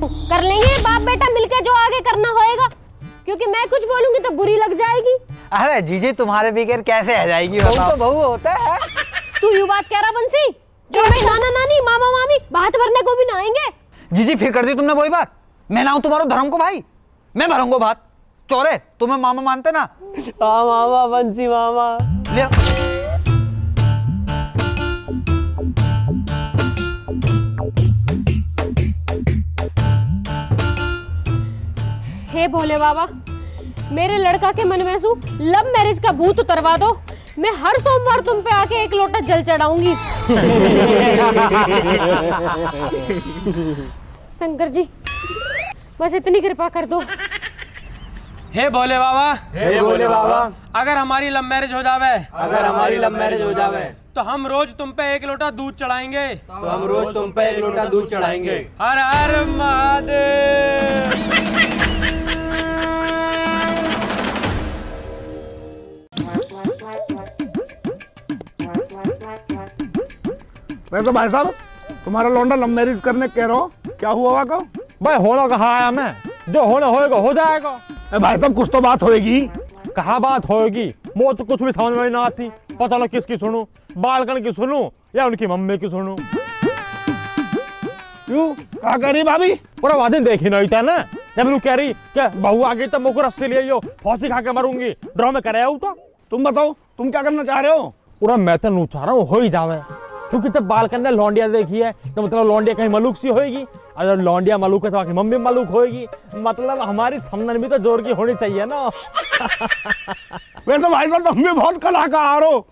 कर लेंगे बाप बेटा मिलके जो आगे करना होएगा, क्योंकि मैं कुछ बोलूंगी तो बुरी लग जाएगी। अरे जीजी तुम्हारे बगैर कैसे आ जाएगी, बहू तो बहू होता है। तू यूं बात कह रहा बंसी, जो मेरे नाना नानी मामा मामी बात भरने को भी ना आएंगे। जीजी फिर कर दी तुमने वही बात। मैं लाऊं तुम्हारा धर्म को भाई, मैं भरूंगा बात। चोरे तुम्हें मामा मानते ना? हाँ मामा, बंसी मामा। ले हे भोले बाबा, मेरे लड़का के मन में सु लव मैरिज का भूत उतरवा दो। मैं हर सोमवार तुम पे आके एक लोटा जल चढ़ाऊंगी। शंकर जी बस इतनी कृपा कर दो। हे भोले बाबा, हे भोले बाबा, अगर हमारी लव मैरिज हो जावे, अगर हमारी लव मैरिज हो जावे तो हम रोज तुम पे एक लोटा दूध चढ़ाएंगे। तो हम रोज तुम पे एक लोटा दूध चढ़ाएंगे। हर हर महादेव। वैसे भाई साहब तुम्हारा लौंडा लव मैरिज करने कह रहा हो, क्या हुआ का? भाई होना कहा आया मैं, जो होना होएगा हो जाएगा। भाई साहब कुछ तो बात होएगी। कहा बात होएगी, वो तो कुछ भी समझ में ना आती। पता ना किसकी सुनूं, बालकन की सुनूं या उनकी मम्मी की सुनूं। क्यों, क्या कह रही भाभी? पूरा वादन देखी नहीं था ना, जब तू कह रही क्या बहू आ गई तब मुझको रस्ते ले आइयो, फांसी खा के मरूंगी। ड्रामे करे हो तो तुम बताओ तुम क्या करना चाह रहे हो? पूरा मैं तो नहीं चाह रहा हूँ हो ही जावे, क्योंकि जब बालकन ने लौंडिया देखी है तो मतलब लौंडिया कहीं मलूक सी होएगी। अगर लौंडिया मलूक है तो आखिर मम्मी मलूक होएगी। मतलब हमारी समझन भी तो जोर की होनी चाहिए ना। वैसे भाई साहब तुम भी बहुत कलाकार हो।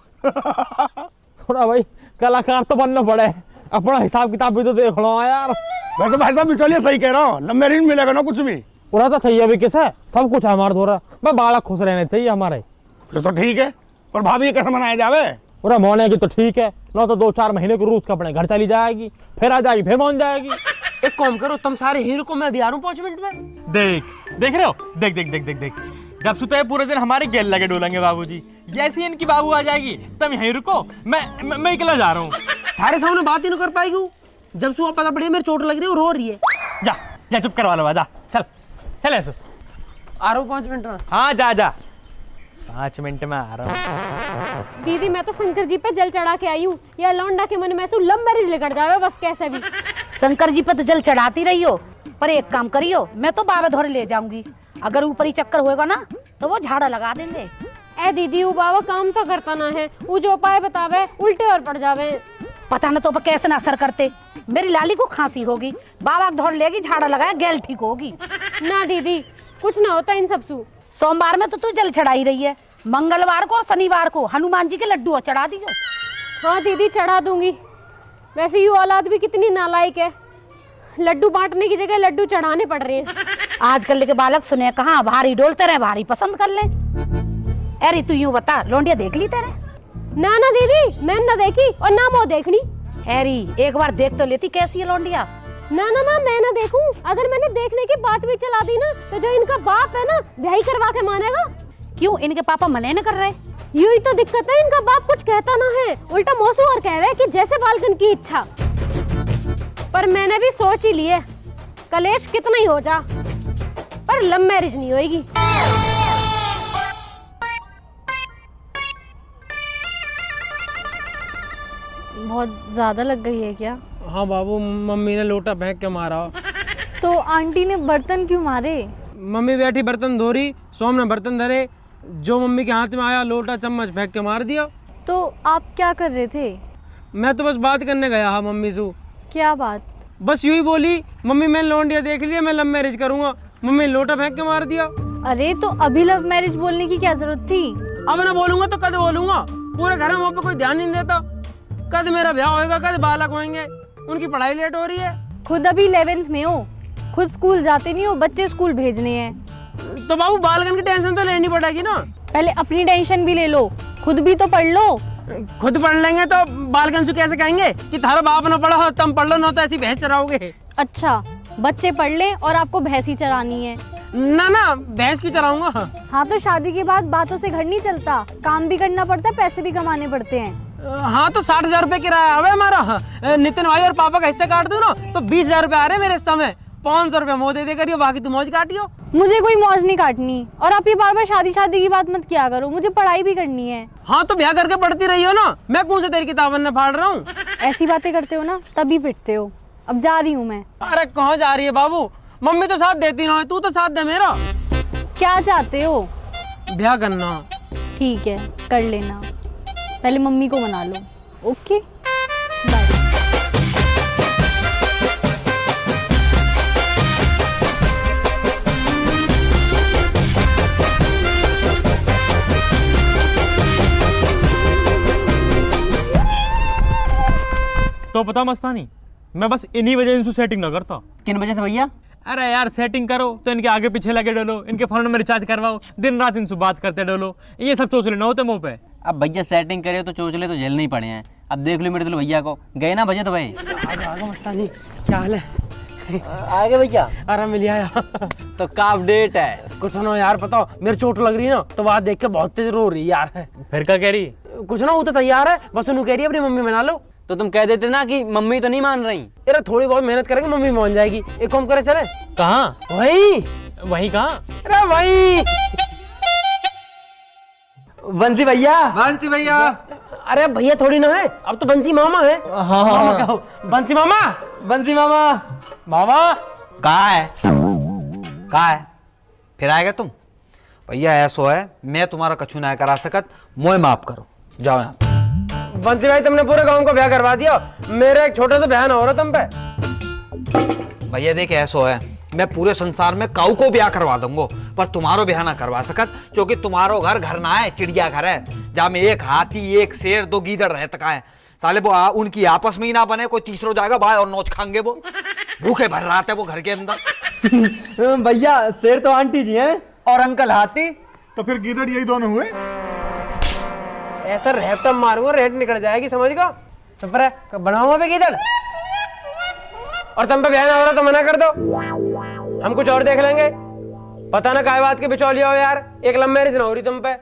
थोड़ा भाई कलाकार तो बनना पड़े, अपना हिसाब किताब भी तो देख लो यार। वैसे भाई साहब चलिए सही कह रहा हूँ, लव मैरिज मिलेगा ना कुछ भी। पूरा तो सही है भी किस है, सब कुछ हमारा थोड़ा मैं बालक खुश रहने चाहिए हमारे। फिर तो ठीक है, पर भाभी कैसे मनाया जावे? पूरा मोने की तो ठीक है ना, तो 2-4 महीने को रूस का अपने घर चली जाएगी, फिर आ जाएगी, फिर मान जाएगी। एक काम करो, तुम सारे हीरो को मैं भी आ रहा हूँ 5 मिनट में। देख रहे हो, देख देख देख देख देख जब सुते पूरे दिन हमारे गेल लगे डोलेंगे बाबूजी। जैसी इनकी बाबू आ जाएगी तुम यहीं रुको, मैं अकेला जा रहा हूँ। थारे सामने बात ही नहीं कर पाएगी। जब सुबह पता पड़ी मेरी चोट लग रही है, रो रही है। जा जा चुप करवा लो, जा चल चल ऐसे आ रहा हूँ 5 मिनट में। हाँ जा जा 5 मिनट में आ रहा हूँ। दीदी मैं तो शंकर जी पे जल चढ़ा के आई हूँ, या लौंडा के मन में सु लव मैरिज लेकर जावे बस कैसे भी। शंकर जी पे तो जल चढ़ाती रही हो, पर एक काम करियो, मैं तो बाबा धोरे ले जाऊंगी। अगर ऊपर ही चक्कर होएगा ना तो वो झाड़ा लगा देंगे। ए दीदी वो बाबा काम तो करता ना है, वो जो उपाय बतावे उल्टे और पड़ जावे। पता न तो कैसे ना असर करते। मेरी लाली को खांसी होगी, बाबा धोर लेगी, झाड़ा लगाया, गैल ठीक होगी। ना दीदी कुछ ना होता इन सब सु। सोमवार में तो तू जल चढ़ाई रही है, मंगलवार को और शनिवार को हनुमान जी के लड्डू चढ़ा दियो। हाँ दीदी चढ़ा दूंगी। वैसे ये औलाद भी कितनी नालायक है, लड्डू बांटने की जगह लड्डू चढ़ाने पड़ रहे हैं। आजकल के बालक सुने कहाँ भारी डोलते रहे, भारी पसंद कर ले। अरे तू यूं बता, लौंडिया देख ली तेरे? ना ना दीदी मैंने ना देखी और ना वो देखनी। हैरी एक बार देख तो लेती कैसी है लौंडिया। ना ना ना मैं ना देखूं, अगर मैंने देखने की बात भी चला दी ना तो जो इनका बाप है ना यही करवा के मानेगा। क्यों इनके पापा मने न कर रहे? यही तो दिक्कत है, इनका बाप कुछ कहता ना है, उल्टा मौसू और कह रहे कि जैसे बालकन की इच्छा। पर मैंने भी सोच ही लिए, कलेश कितना ही हो जा पर लव मैरिज नहीं होएगी। बहुत ज्यादा लग गई है क्या? हाँ बाबू, मम्मी ने लोटा फेंक के मारा। तो आंटी ने बर्तन क्यों मारे? मम्मी बैठी बर्तन धो रही, सोम ने बर्तन धरे, जो मम्मी के हाथ में आया लोटा चम्मच फेंक के मार दिया। तो आप क्या कर रहे थे? मैं तो बस बात करने गया हाँ मम्मी से। क्या बात? बस यूं ही बोली, मम्मी मैंने लौंडिया देख लिया, मैं लव मैरिज करूंगा। मम्मी ने लोटा फेंक के मार दिया। अरे तो अभी लव मैरिज बोलने की क्या जरूरत थी? अब ना बोलूंगा तो कद बोलूंगा, पूरे घर में पे कोई ध्यान नहीं देता। कद मेरा ब्याह होएगा, कद बालक होंगे, उनकी पढ़ाई लेट हो रही है। खुद अभी 11th में हो, खुद स्कूल जाते नहीं हो, बच्चे स्कूल भेजने हैं। तो बाबू बालकन की टेंशन तो लेनी पड़ेगी ना। पहले अपनी टेंशन भी ले लो, खुद भी तो पढ़ लो। खुद पढ़ लेंगे तो बालकन से कैसे कहेंगे कि थारा बाप ना पढ़ा हो तुम पढ़ लो, ना तो ऐसी भैंस चराओगे। अच्छा बच्चे पढ़ ले और आपको भैंसी चरानी है? ना ना भैंस क्यों चराऊंगा। हाँ तो शादी के बाद बातों से घर नहीं चलता, काम भी करना पड़ता है, पैसे भी कमाने पड़ते हैं। हाँ तो 60,000 रुपए किराया आवे हमारा। नितिन भाई और पापा का हिस्सा काट दूं ना तो 20,000 रुपए आ रहे मेरे समय। 500 रुपया मोह दे करियो, बाकी तुम मौज काटियो। मुझे कोई मौज नहीं काटनी, और आप ये बार बार शादी शादी की बात मत किया करो, मुझे पढ़ाई भी करनी है। हाँ तो ब्याह करके पढ़ती रही हो ना, मैं कौन से तेरी किताबन में फाड़ रहा हूँ। ऐसी बातें करते हो ना तभी पिटते हो। अब जा रही हूँ मैं। अरे कहाँ जा रही है बाबू, मम्मी तो साथ देती ना, तू तो साथ दे मेरा। क्या चाहते हो? ब्याह करना। ठीक है कर लेना, पहले मम्मी को मना लो। Okay bye. तो पता मस्तानी, मैं बस इन्हीं वजह इनसे सेटिंग ना करता। किन वजह से भैया? अरे यार सेटिंग करो तो इनके आगे पीछे लगे डोलो, इनके फोन में रिचार्ज करवाओ, दिन रात इनसे बात करते डोलो, ये सब चोचले ना होते मुंह पे। अब भैया सेटिंग करे तो चोचले तो झेलने ही पड़े हैं। अब देख लो मेरे दिल भैया को, गए ना बजे तो भाई। आगे मस्तानी, क्या हाल है? आगे भैया अरे मिल आया। तो काफ डेट है। कुछ ना यार, बताओ मेरे चोट लग रही है ना, तो बात देख के बहुत तेज रो रही है यार। फिर क्या कह रही? कुछ ना, वो तो तैयार है, बस उन्हें कह रही है अपनी मम्मी मना लो। तो तुम कह देते ना कि मम्मी तो नहीं मान रही। यार थोड़ी बहुत मेहनत करेंगे, मम्मी मान जाएगी। एक काम करे चले। कहाँ? वही वही कहाँ? अरे वही बंसी भैया। बंसी भैया। अरे भैया थोड़ी ना है, अब तो बंसी मामा है। मामा कहो, बंसी मामा। बंसी मामा। मामा कहाँ है? फिर आएगा तुम? भैया ऐसो है, मैं तुम्हारा कछु ना करा सकत, मोए माफ करो, जाओ यहाँ। बंसी भाई तुमने पूरे गांव को ब्याह करवा दिया, मेरे एक छोटे से बहन हो रहा तुम पे। भैया देख ऐसो है, मैं पूरे संसार में काऊ को ब्याह करवा दूंगा, पर तुम्हारो ब्याह ना करवा सकत, क्योंकि तुम्हारो घर ना है, चिड़िया घर है, जहाँ में एक हाथी, एक शेर, 2 गीदड़ रह तक है। साले वो उनकी आपस में ही ना बने, कोई तीसरो जाएगा भाई और नोच खाएंगे, वो भूखे भर रहा है वो घर के अंदर। भैया शेर तो आंटी जी हैं और अंकल हाथी। तो फिर गीदड़ यही दोनों हुए। ऐसा रेपटम मारूंगा, रेट निकल जाएगी, समझ गो। चुप रहे, बनाऊंगा भी किधर। और तुम पे बहन हो रहा तो मना कर दो, हम कुछ और देख लेंगे। पता ना काय बात के बिचौलिया हो यार, एक लव मैरिज ना हो रही तुम पे।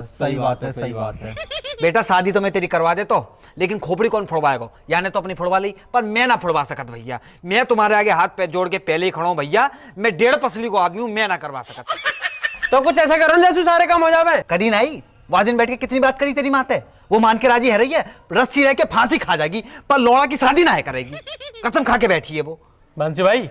सही बात है, सही बात है। बेटा शादी तो मैं तेरी करवा देता हूँ, लेकिन खोपड़ी कौन फोड़वाएगा? यानी तो अपनी फोड़वा ली, पर मैं ना फोड़वा सकत भैया। मैं तुम्हारे आगे हाथ पैर जोड़ के पहले ही खड़ा हूँ भैया, मैं 1.5 पसली को आदमी हूँ, मैं ना करवा सकत। तो कुछ ऐसा करो जैसे सारे काम हो जावे। करी नहीं, वहां दिन बैठ के कितनी बात करी तेरी माते, वो मान के राजी है रही है, रस्सी रह के फांसी खा जाएगी, पर लौड़ा की शादी ना है करेगी, कसम खा के बैठी है वो। बंसी भाई,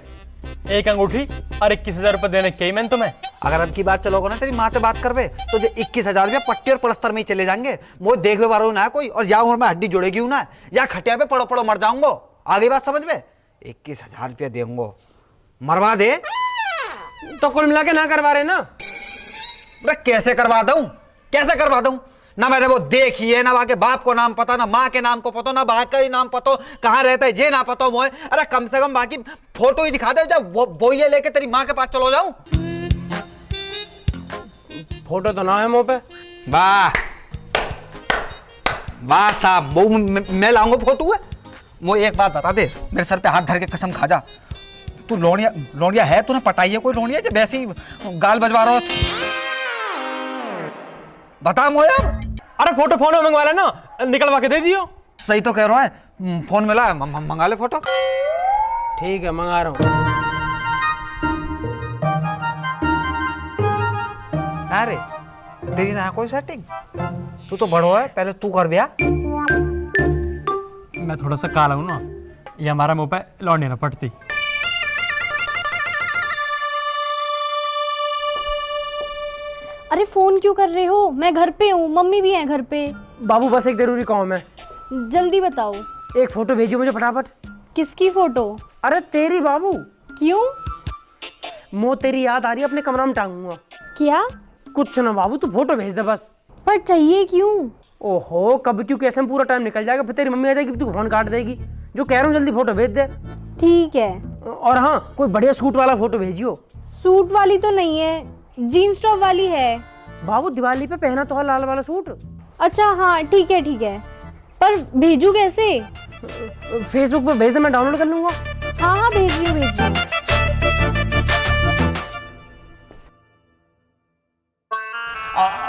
एक अंगूठी और 21,000 रुपए देने के मैंने तुम्हें। अगर अब की बात चलोगे ना तेरी माँ से बात करवे, तो जो 21,000 रुपया पट्टी और पलस्तर में ही चले जाएंगे। वो देखवे वालों ना कोई, और या उम्र में हड्डी जुड़ेगी ना, या खटिया पे पड़ो पड़ो मर जाऊंगो। आगे बात समझ में? 21,000 रुपया देंगो, मरवा दे। तो कुल मिला के ना करवा रहे ना। कैसे करवा दूं? कैसे करवा दूं? ना मैंने वो देखी है, ना वहां के बाप को नाम पता, ना माँ के नाम को पता, ना भाई का ही नाम पता, कहाँ रहता है जे ना पता मोए। अरे कम से कम बाकी फोटो ही दिखा दे, जब वो ये लेके तेरी माँ के पास चलो जाऊं। फोटो तो ना है मुंह पे। वाह वाह साहब, वो मैं लाऊंगा फोटो है। मुझे एक बात बता दे, मेरे सर पे हाथ धर के कसम खा जा, तू लोनिया है? तूने पटाई है कोई लोनिया जो वैसे ही गाल बजवा रहा हो? बता मोया। अरे फोटो फोन में मंगवा लेना, निकलवा के दे दियो। सही तो कह रहा है, फोन मिला है, मंगा ले फोटो। ठीक है मंगा रहा हूँ। अरे तेरी ना कोई सेटिंग, तू तो बड़ो है, पहले तू कर ब्याह। मैं थोड़ा सा काला हूँ ना, ये हमारा मुंह पे लौंडी ना पड़ती। अरे फोन क्यों कर रहे हो? मैं घर पे हूँ, मम्मी भी है घर पे। बाबू बस एक जरूरी काम है। जल्दी बताओ। एक फोटो भेजो मुझे फटाफट। किसकी फोटो? अरे तेरी बाबू। क्यों? मो तेरी याद आ रही है, अपने कमरा में टांगूंगा। क्या? कुछ ना बाबू, तू फोटो भेज दे बस। पर चाहिए क्यों? ओहो, कब क्यों कैसे में पूरा टाइम निकल जाएगा, फिर तेरी मम्मी आ जाएगी, तू फोन काट देगी। जो कह रहा हूँ जल्दी फोटो भेज दे। ठीक है। और हाँ, कोई बढ़िया सूट वाला फोटो भेजियो। सूट वाली तो नहीं है, जीन्स टॉप वाली है। बाबू दिवाली पे पहना तो है लाल वाला सूट। अच्छा हाँ ठीक है, पर भेजू कैसे? फेसबुक पे भेज दे, मैं डाउनलोड कर लूंगा। हाँ भेजिए।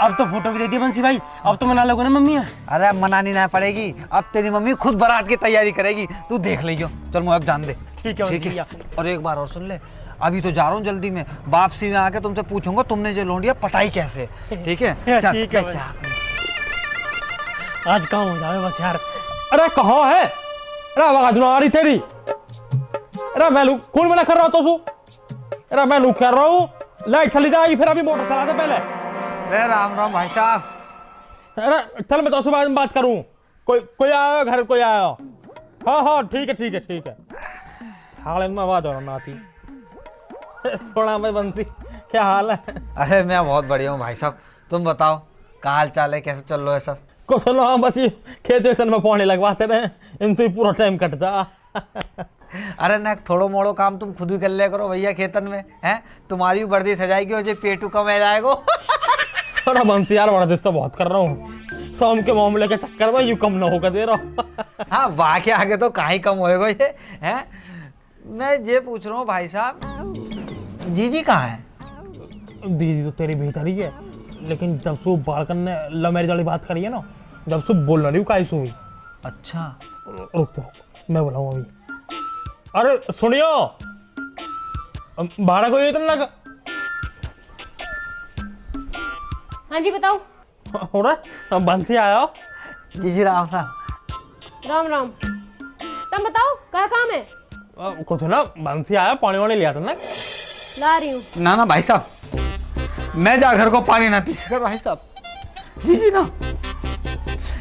अब तो फोटो भी दे दिया बंसी भाई, अब तो मना लोगे ना मम्मी। अरे मनानी ना पड़ेगी, अब तेरी मम्मी खुद बारात की तैयारी करेगी, तू देख लीजियो। चल मुझे अब जान दे। ठीक है ठीक भैया। है। और एक बार और सुन ले, अभी तो जा रहा हूँ जल्दी में, वापसी में आके तुमसे पूछूंगा तुमने जो लोंडिया पटाई कैसे, ठीक है? चल, ठीक है ले, भाई। चल। आज काम हो जाए बस यार। अरे कहाँ है? अरे आवाज ना आ रही तेरी। अरे मैं लू कौन मना कर रहा तो सु? अरे मैं लू कर रहा हूँ, लाइट चली जाएगी फिर अभी मोटर चला दे पहले। अरे राम राम भाई साहब। अरे चल मैं तो उसके बाद में बात करूँ। कोई आया घर, कोई आया? हाँ ठीक है ठीक है ठीक है। हाल में आवाज और ना आती। थोड़ा भाई बंसी, क्या हाल है? अरे मैं बहुत बढ़िया हूँ भाई साहब, तुम बताओ क्या हाल चाल है, कैसे चल रहा है सब? कुछ सुनो, हम बस ये खेत वेतन में पानी लगवाते रहे, इनसे ही पूरा टाइम कटता। अरे ना थोड़ो मोड़ो काम तुम खुद ही कर लिया करो भैया खेतन में, हैं? तुम्हारी भी वर्दी सजाएगी और जो पेटू कम आ जाएगा। थोड़ा बंसी यार, बड़ा दिस्ता बहुत कर रहा हूँ, शाम के मामले के चक्कर में यूं कम ना होकर दे रहा हूँ। हाँ वाह के आगे तो कहीं कम होएगा ये, हैं? मैं ये पूछ रहा हूँ भाई साहब, जीजी कहाँ है? दीदी तो तेरी भीतर ही है, लेकिन जब से बालकन ने लव मैरिज वाली बात करी है ना, जब से बोल रही हूँ कायसो हुई। अच्छा रुक तो, मैं बोलाऊँ अभी। अरे सुनियो, भाड़ा कोई इतना लगा? हाँ जी बताओ। हो रहा बंसी आया हो? जीजी राम राम। राम राम। तुम बताओ क्या काम है? कुछ ना, बंसी आया, पानी वानी लिया था ना। ला रही हूँ। ना ना भाई साहब, मैं जा घर को पानी ना पी सका भाई साहब। जीजी ना,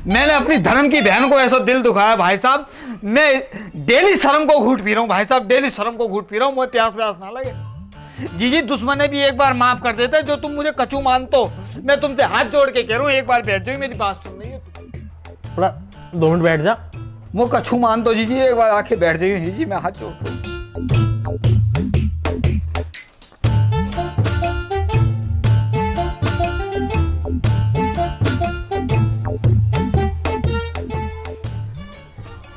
मैंने अपनी धर्म की बहन को ऐसा दिल दुखाया भाई साहब, मैं डेली शर्म को घूट पी रहा हूँ भाई साहब, डेली शर्म को घूट पी रहा हूँ, मुझे प्यास प्यास ना लगे। जीजी दुश्मन ने भी एक बार माफ कर देते, जो तुम मुझे कचू मानतो, मैं तुमसे हाथ जोड़ के कह रहा हूँ एक बार बैठ जाओ, मेरी बात सुन रही है। थोड़ा 2 मिनट बैठ जा। वो कछू मान दो जीजी, एक बार आके बैठ जाइए जीजी, मैं हाथ जोड़ दूं।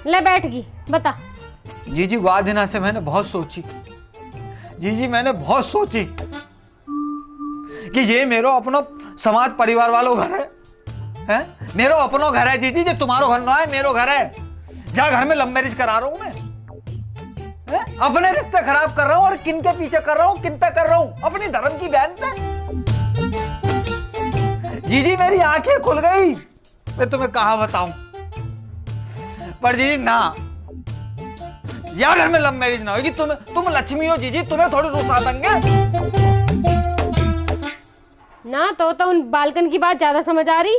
ले बैठ गई, बता। जीजी वाह दिना से मैंने बहुत सोची, जीजी मैंने बहुत सोची कि ये मेरो अपनो समाज परिवार वालों घर है, हैं? मेरो अपनो घर है जीजी, जो तुम्हारो घर ना है, मेरो घर है। जा घर में लव मैरिज करा रहा हूं मैं, हैं? अपने रिश्ते खराब कर रहा हूं, और किन के पीछे कर रहा हूं, किन तक कर रहा हूं? अपनी धर्म की बहन पे। जीजी मेरी आंखें खुल गई, मैं तुम्हें कहा बताऊं, पर जीजी ना, या घर में लव मैरिज ना होगी। तुम लक्ष्मी हो जीजी, तुम्हें थोड़ी रुसा देंगे ना। तो उन बालकन की बात ज्यादा समझ आ रही,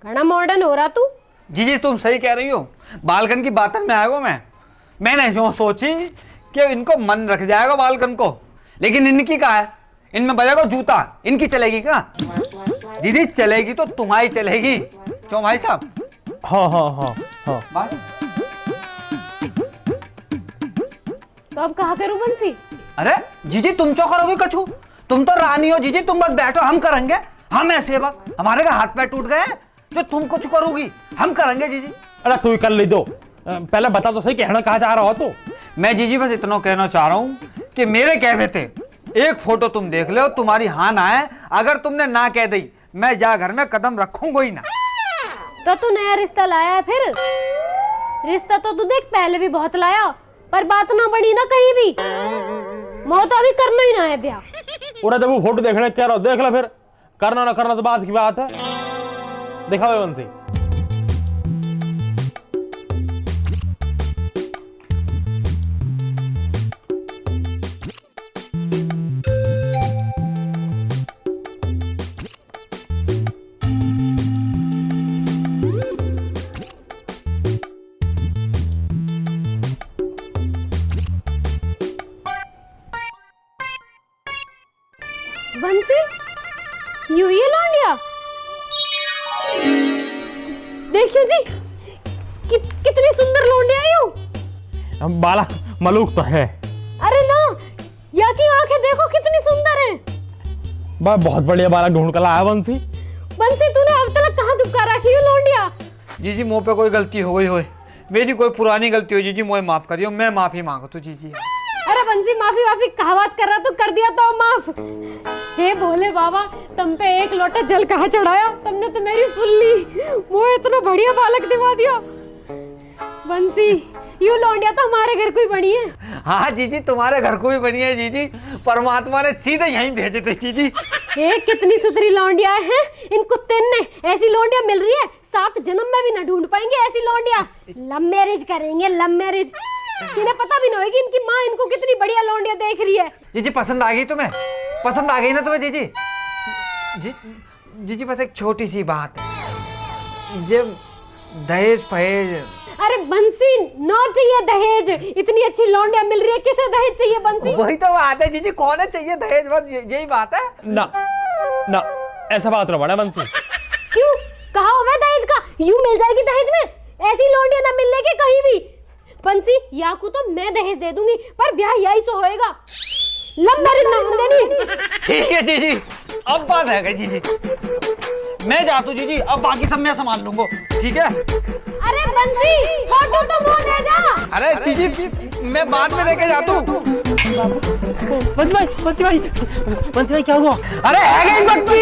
घना मॉडर्न हो रहा तू। जीजी तुम सही कह रही हो, बालकन की बातन में आएगा मैंने जो सोची कि इनको मन रख जाएगा बालकन को, लेकिन इनकी कहा है, इनमें बजेगा जूता, इनकी चलेगी क्या? दीदी चलेगी तो तुम्हारी चलेगी, क्यों भाई साहब? हाँ। तो अब कहा करूं बंसी? अरे जीजी तुम क्यों करोगे कछू? तुम तो रानी हो जीजी, तुम बस बैठो, हम करेंगे। हम ऐसे वक्त हमारे का हाथ पैर टूट गए, जो तुम कुछ करोगी हम करेंगे जीजी। अरे तू ही कर ले दो, पहले बता तो सही, कहना कहाँ जा रहा हो तू? मैं जीजी बस इतना कहना चाह रहा हूँ कि मेरे कहने थे एक फोटो तुम देख लो, तुम्हारी हाँ ना है, अगर तुमने ना कह दी मैं जा घर में कदम रखूंगा ही ना। तो तू नया रिश्ता लाया है फिर? रिश्ता तो तू देख पहले भी बहुत लाया, पर बात ना बनी ना कहीं भी। मोह तो अभी करना ही ना है ब्याह। पूरा जब वो फोटो देखने कह रहा हो, देख ले फिर, करना ना करना तो बात की बात है। दिखा भाई बंसी। बंसी, यूं ये लौंडिया देखियो जी, कितनी सुंदर लौंडिया यूं। बाला मलूक तो है। अरे ना, या की आंखें देखो कितनी सुंदर हैं। बहुत बढ़िया बाला ढूंढ कर लाया बंसी। बंसी तूने अब तक कहाँ दुबका रखी है लौंडिया? जीजी मुंह पे कोई गलती हो गई हो, मेरी कोई पुरानी गलती हो जीजी, मुझे माफ करियो, मैं माफी मांगू तो जीजी। अरे बंसी माफी कहा बात कर रहा, तो कर दिया तो माफ। हे भोले बाबा, तुम पे एक लोटा जल कहाँ चढ़ाया, तुमने तो मेरी सुन ली, मुझे इतना बढ़िया बालक दिवा दिया। बंसी यूं लौंडिया तो हमारे घर को ही बनी है। हाँ जीजी, तुम्हारे घर को भी बनी है जीजी, परमात्मा ने सीधे यहीं भेजे थे जीजी। ये कितनी सुथरी लौंडिया है, इन कुत्ते ने ऐसी लौंडिया मिल रही है 7 जन्म में भी ना ढूंढ पाएंगे ऐसी लौंडिया। लव मैरिज करेंगे, लव मैरिज। इन्हें पता भी ना होगी इनकी माँ इनको कितनी बढ़िया लौंडिया देख रही है। जीजी पसंद आ गई तुम्हें? पसंद आ गई ना तुम्हें जीजी? जीजी बस एक छोटी सी बात है, जब दहेज फहेज। अरे बंसी, नो चाहिए दहेज, इतनी अच्छी लौंडिया मिल रही है, किसे दहेज चाहिए बंसी? वही तो बात है जीजी, कौन चाहिए दहेज, बस यही बात है ना ना, ऐसा बात ना बना बंसी। क्यों, कहा हुआ है दहेज का, यूं मिल जाएगी दहेज में, ऐसी लौंडिया ना मिलने के कहीं भी। बंसी, याकू तो मैं दहेज दे दूंगी, पर ब्याह यही तो होएगा, लव मैरिज ना होने देनी। ठीक है जीजी, अब बात है गई जीजी, मैं जाता हूँ जीजी, अब बाकी सब मैं संभाल लूंगा, ठीक है? अरे बंसी, फोटो तो वो ले जा। अरे जीजी मैं बाद में लेके जाता हूँ। बंसी भाई क्या हुआ? अरे है गई बत्ती।